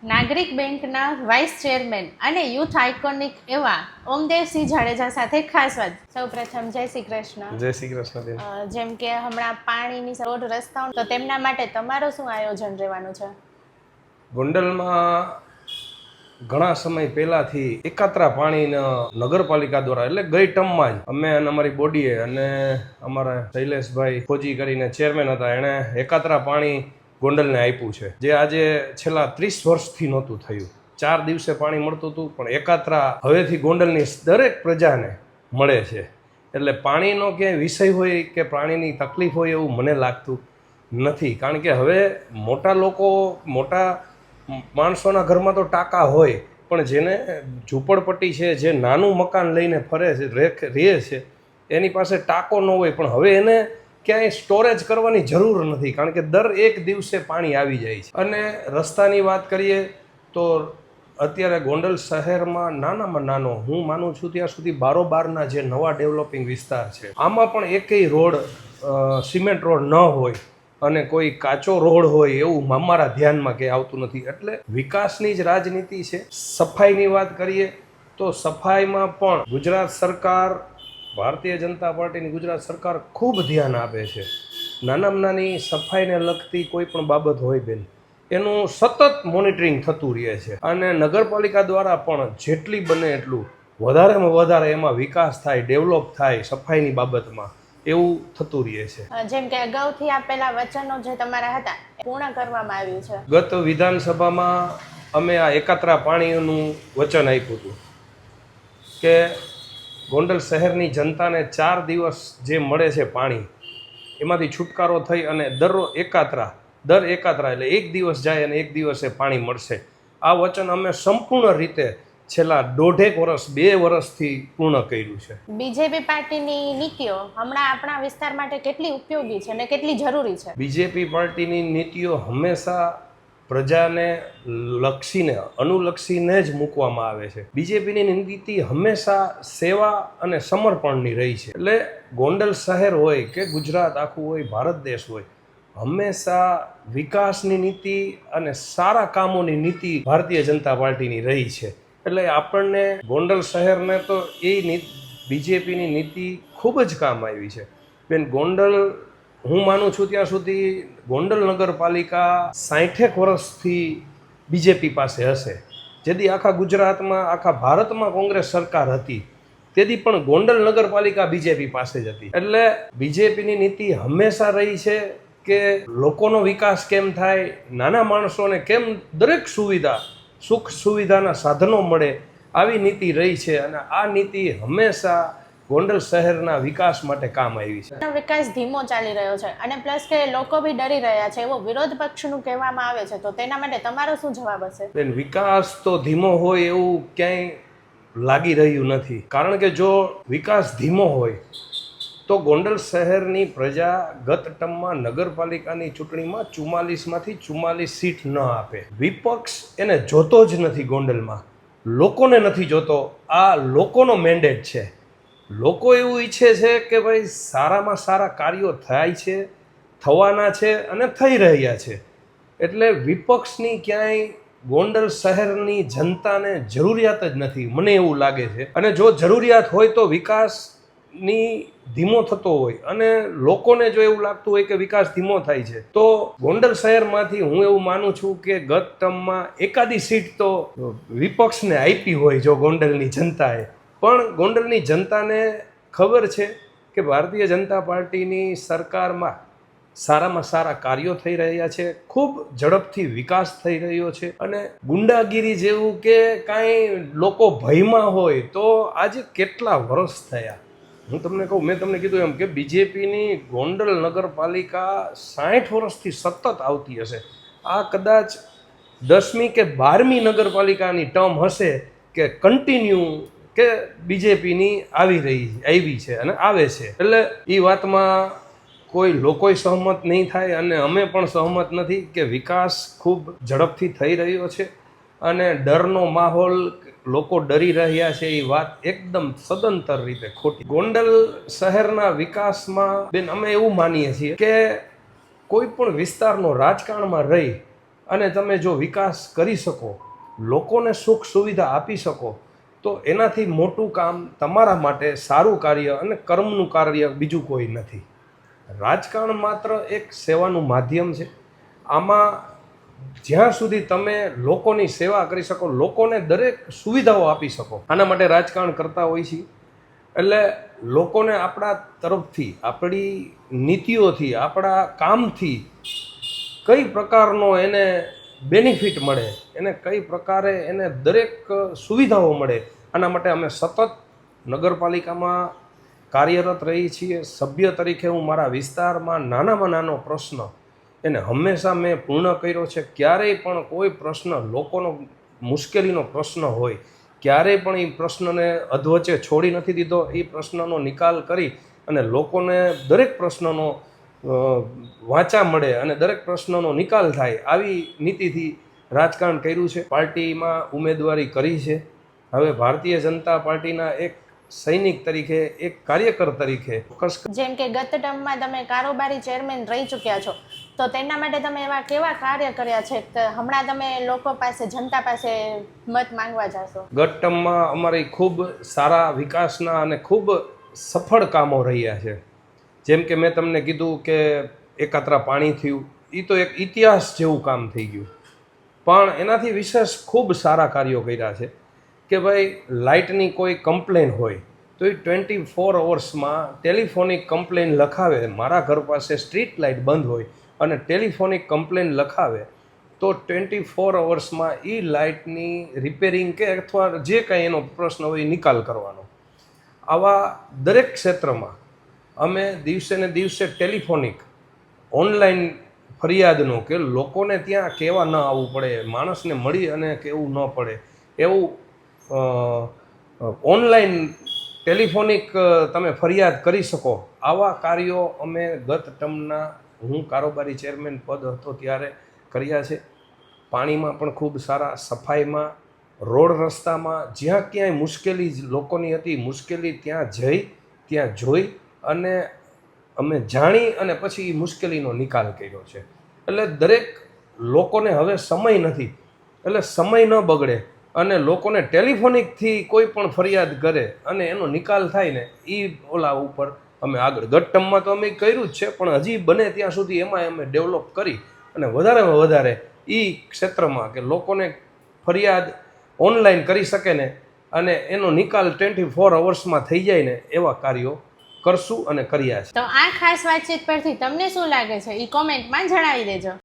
નાગરિક બેંકના vice chairman અને યુથ આઇકોનિક એવા ઓમદેવસિંહ જાડેજા સાથે ખાસ વાત. સૌપ્રથમ જય શ્રી કૃષ્ણ. જય શ્રી કૃષ્ણ. જેમ કે હમણાં પાણીની રોડ રસ્તાઓ, તો તેમના માટે તમારું શું આયોજન રહેવાનું છે? ગોંડલમાં ઘણા સમય પહેલાથી એકાત્રા પાણીના નગરપાલિકા દ્વારા એટલે ગઈ ટર્મમાં જ અમે અને અમારી બોડીએ અને અમારા શૈલેષભાઈ ફોજી કરીને ચેરમેન હતા, એણે એકાત્રા પાણી ગોંડલને આપ્યું છે, જે આજે છેલ્લા 30 વર્ષથી નહોતું થયું. 4 દિવસે પાણી મળતું હતું, પણ એકાત્રા હવેથી ગોંડલની દરેક પ્રજાને મળે છે. એટલે પાણીનો ક્યાંય વિષય હોય કે પાણીની તકલીફ હોય એવું મને લાગતું નથી. કારણ કે હવે મોટા લોકો, મોટા માણસોના ઘરમાં તો ટાંકા હોય, પણ જેને ઝૂંપડપટ્ટી છે, જે નાનું મકાન લઈને ફરે છે, રહે છે, એની પાસે ટાંકો ન હોય, પણ હવે એને ક્યાંય સ્ટોરેજ કરવાની જરૂર નથી, કારણ કે દર એક દિવસે પાણી આવી જાય છે. અને રસ્તાની વાત કરીએ તો અત્યારે ગોંડલ શહેરમાં નાનામાં નાનો, હું માનું છું ત્યાં સુધી 12 જે નવા ડેવલપિંગ વિસ્તાર છે, આમાં પણ એકેય રોડ સિમેન્ટ રોડ ન હોય અને કોઈ કાચો રોડ હોય એવું અમારા ધ્યાનમાં કંઈ આવતું નથી. એટલે વિકાસની જ રાજનીતિ છે. સફાઈની વાત કરીએ તો સફાઈમાં પણ ગુજરાત સરકાર, ભારતીય જનતા પાર્ટીની ગુજરાત સરકાર ખૂબ ધ્યાન આપે છે. નાનામાં નાની સફાઈને લગતી કોઈ પણ બાબત હોય બેન, એનું સતત મોનિટરિંગ થતું રહે છે. અને નગરપાલિકા દ્વારા પણ જેટલી બને એટલું વધારેમાં વધારે એમાં વિકાસ થાય, ડેવલપ થાય સફાઈની બાબતમાં, એવું થતું રહે છે. જેમ કે અગાઉથી આપેલા વચનો જે તમારા હતા પૂર્ણ કરવામાં આવ્યું છે. ગત વિધાનસભામાં અમે આ એકાત્રા પાણીનું વચન આપ્યું હતું કે ગોંડલ શહેરની જનતાને 4 દિવસ જે મળે છે પાણી, એમાંથી છુટકારો થઈ અને દર એકાત્રા એટલે એક દિવસ જાય અને એક દિવસે પાણી મળશે. આ વચન અમે સંપૂર્ણ રીતે છેલ્લા 1.5 વર્ષ 2 વર્ષથી પૂર્ણ કર્યું છે. બીજેપી પાર્ટીની નીતિઓ હમણાં આપણા વિસ્તાર માટે કેટલી ઉપયોગી છે અને કેટલી જરૂરી છે? બીજેપી પાર્ટીની નીતિઓ હંમેશા પ્રજાને લક્ષીને, અનુલક્ષીને જ મૂકવામાં આવે છે. બીજેપીની નીતિ હંમેશા સેવા અને સમર્પણની રહી છે. એટલે ગોંડલ શહેર હોય કે ગુજરાત આખું હોય, ભારત દેશ હોય, હંમેશા વિકાસની નીતિ અને સારા કામોની નીતિ ભારતીય જનતા પાર્ટીની રહી છે. એટલે આપણને ગોંડલ શહેરને તો એ બીજેપીની નીતિ ખૂબ જ કામ આવી છે. બેન, ગોંડલ, હું માનું છું ત્યાં સુધી ગોંડલ નગરપાલિકા 60 વર્ષથી બીજેપી પાસે હશે. જેથી આખા ગુજરાતમાં, આખા ભારતમાં કોંગ્રેસ સરકાર હતી, તેથી પણ ગોંડલ નગરપાલિકા બીજેપી પાસે જ હતી. એટલે બીજેપીની નીતિ હંમેશા રહી છે કે લોકોનો વિકાસ કેમ થાય, નાના માણસોને કેમ દરેક સુવિધા, સુખ સુવિધાના સાધનો મળે, આવી નીતિ રહી છે. અને આ નીતિ હંમેશા ગોંડલ શહેરના વિકાસ માટે કામ આવી છે. વિકાસ ધીમો ચાલી રહ્યો છે અને પ્લસ કે લોકો બી ડરી રહ્યા છે એવો વિરોધ પક્ષનું કહેવામાં આવે છે, તો તેના માટે તમારો શું જવાબ હશે? બેન, વિકાસ તો ધીમો હોય એવું ક્યાંય લાગી રહ્યું નથી. કારણ કે જો વિકાસ ધીમો હોય તો ગોંડલ શહેરની પ્રજા ગત ટર્મમાં નગરપાલિકાની ચૂંટણીમાં 44માંથી 44 સીટ ન આપે. વિપક્ષ એને જોતો જ નથી ગોંડલમાં, લોકોને નથી જોતો. આ લોકોનો મેન્ડેટ છે. લોકો એવું ઈચ્છે છે કે ભાઈ સારામાં સારા કાર્યો થાય છે, થવાના છે અને થઈ રહ્યા છે. એટલે વિપક્ષની ક્યાંય ગોંડલ શહેરની જનતાને જરૂરિયાત જ નથી, મને એવું લાગે છે. અને જો જરૂરિયાત હોય તો વિકાસની ધીમો થતો હોય અને લોકોને જો એવું લાગતું હોય કે વિકાસ ધીમો થાય છે, તો ગોંડલ શહેરમાંથી હું એવું માનું છું કે ગત ટર્મમાં એકાદી સીટ તો વિપક્ષને આપી હોય જો ગોંડલની જનતાએ. પણ ગોંડલની જનતાને ખબર છે કે ભારતીય જનતા પાર્ટીની સરકારમાં સારામાં સારા કાર્યો થઈ રહ્યા છે, ખૂબ ઝડપથી વિકાસ થઈ રહ્યો છે. અને ગુંડાગીરી જેવું કે કાંઈ લોકો ભયમાં હોય તો આજે કેટલા વર્ષ થયા. હું તમને કહું, મેં તમને કીધું એમ કે બીજેપીની ગોંડલ નગરપાલિકા 60 વર્ષથી સતત આવતી હશે. આ કદાચ 10મી કે 12મી નગરપાલિકાની ટર્મ હશે કે કન્ટિન્યુ કે બીજેપીની આવી છે અને આવે છે. એટલે એ વાતમાં કોઈ લોકોય સહમત નહીં થાય અને અમે પણ સહમત નથી કે વિકાસ ખૂબ ઝડપથી થઈ રહ્યો છે. અને ડરનો માહોલ, લોકો ડરી રહ્યા છે, એ વાત એકદમ સદંતર રીતે ખોટી. ગોંડલ શહેરના વિકાસમાં બેન અમે એવું માનીએ છીએ કે કોઈ પણ વિસ્તારનો રાજકારણમાં રહી અને તમે જો વિકાસ કરી શકો, લોકોને સુખ સુવિધા આપી શકો, તો એનાથી મોટું કામ તમારા માટે સારું કાર્ય અને કર્મનું કાર્ય બીજું કોઈ નથી. રાજકારણ માત્ર એક સેવાનું માધ્યમ છે. આમાં જ્યાં સુધી તમે લોકોની સેવા કરી શકો, લોકોને દરેક સુવિધાઓ આપી શકો, આના માટે રાજકારણ કરતા હોય છે. એટલે લોકોને આપણા તરફથી, આપણી નીતિઓથી, આપણા કામથી કઈ પ્રકારનો એને બેનિફિટ મળે, એને કઈ પ્રકારે એને દરેક સુવિધાઓ મળે, આના માટે અમે સતત નગરપાલિકામાં કાર્યરત રહી છીએ. સભ્ય તરીકે હું મારા વિસ્તારમાં નાનામાં નાનો પ્રશ્ન એને હંમેશા મેં પૂર્ણ કર્યો છે. ક્યારેય પણ કોઈ પ્રશ્ન, લોકોનો મુશ્કેલીનો પ્રશ્ન હોય, ક્યારેય પણ એ પ્રશ્નને અધવચ્ચે છોડી નથી દીધો. એ પ્રશ્નનો નિકાલ કરી અને લોકોને દરેક પ્રશ્નનો વાંચા મળે અને દરેક પ્રશ્નનો નિકાલ થાય, આવી નીતિથી રાજકારણ કર્યું છે. પાર્ટીમાં ઉમેદવારી કરી છે. હવે ભારતીય જનતા પાર્ટીના એક સૈનિક તરીકે, એક કાર્યકર તરીકે ચોક્કસ. જેમ કે ગત ટર્મમાં તમે કારોબારી ચેરમેન રહી ચૂક્યા છો, તો તેના માટે તમે એવા કેવા કાર્ય કર્યા છે કે હમણાં તમે લોકો પાસે, જનતા પાસે મત માંગવા જશો? ગત ટર્મમાં અમારી ખૂબ સારા વિકાસના અને ખૂબ સફળ કામો રહ્યા છે. જેમ કે મેં તમને કીધું કે એકાત્રા પાણી થયું, એ તો એક ઇતિહાસ જેવું કામ થઈ ગયું. પણ એનાથી વિશેષ ખૂબ સારા કાર્યો કર્યા છે કે ભાઈ, લાઇટની કોઈ કમ્પ્લેન હોય તો એ 24 અવર્સમાં ટેલિફોનિક કમ્પ્લેન લખાવે. મારા ઘર પાસે સ્ટ્રીટ લાઇટ બંધ હોય અને ટેલિફોનિક કમ્પ્લેન લખાવે તો 24 અવર્સમાં એ લાઇટની રિપેરિંગ કે અથવા જે કાંઈ એનો પ્રશ્ન હોય એ નિકાલ કરવાનો. આવા દરેક ક્ષેત્રમાં અમે દિવસે ને દિવસે ટેલિફોનિક, ઓનલાઈન ફરિયાદનો, કે લોકોને ત્યાં કહેવા ન આવવું પડે, માણસને મળી અને કહેવું ન પડે, એવું ઓનલાઈન ટેલિફોનિક તમે ફરિયાદ કરી શકો, આવા કાર્યો અમે ગત ટર્મના, હું કારોબારી ચેરમેન પદ હતો ત્યારે કર્યા છે. પાણીમાં પણ ખૂબ સારા, સફાઈમાં, રોડ રસ્તામાં, જ્યાં ક્યાંય મુશ્કેલી લોકોની હતી, મુશ્કેલી ત્યાં જઈ, ત્યાં જોઈ અને અમે જાણી અને પછી એ મુશ્કેલીનો નિકાલ કર્યો છે. એટલે દરેક લોકોને હવે સમય નથી, એટલે સમય ન બગડે અને લોકોને ટેલિફોનિકથી કોઈ પણ ફરિયાદ કરે અને એનો નિકાલ થાય ને, એ ઓલા ઉપર અમે આગળ. ગત ટર્મમાં તો અમે કર્યું જ છે, પણ હજી બને ત્યાં સુધી એમાં અમે ડેવલપ કરી અને વધારેમાં વધારે એ ક્ષેત્રમાં કે લોકોને ફરિયાદ ઓનલાઈન કરી શકે ને અને એનો નિકાલ 24 અવર્સમાં થઈ જાય ને, એવા કાર્યો કરશું અને કર્યા છે. તો આ ખાસ વાતચીત પરથી તમને શું લાગે છે એ કોમેન્ટમાં જણાવી દેજો.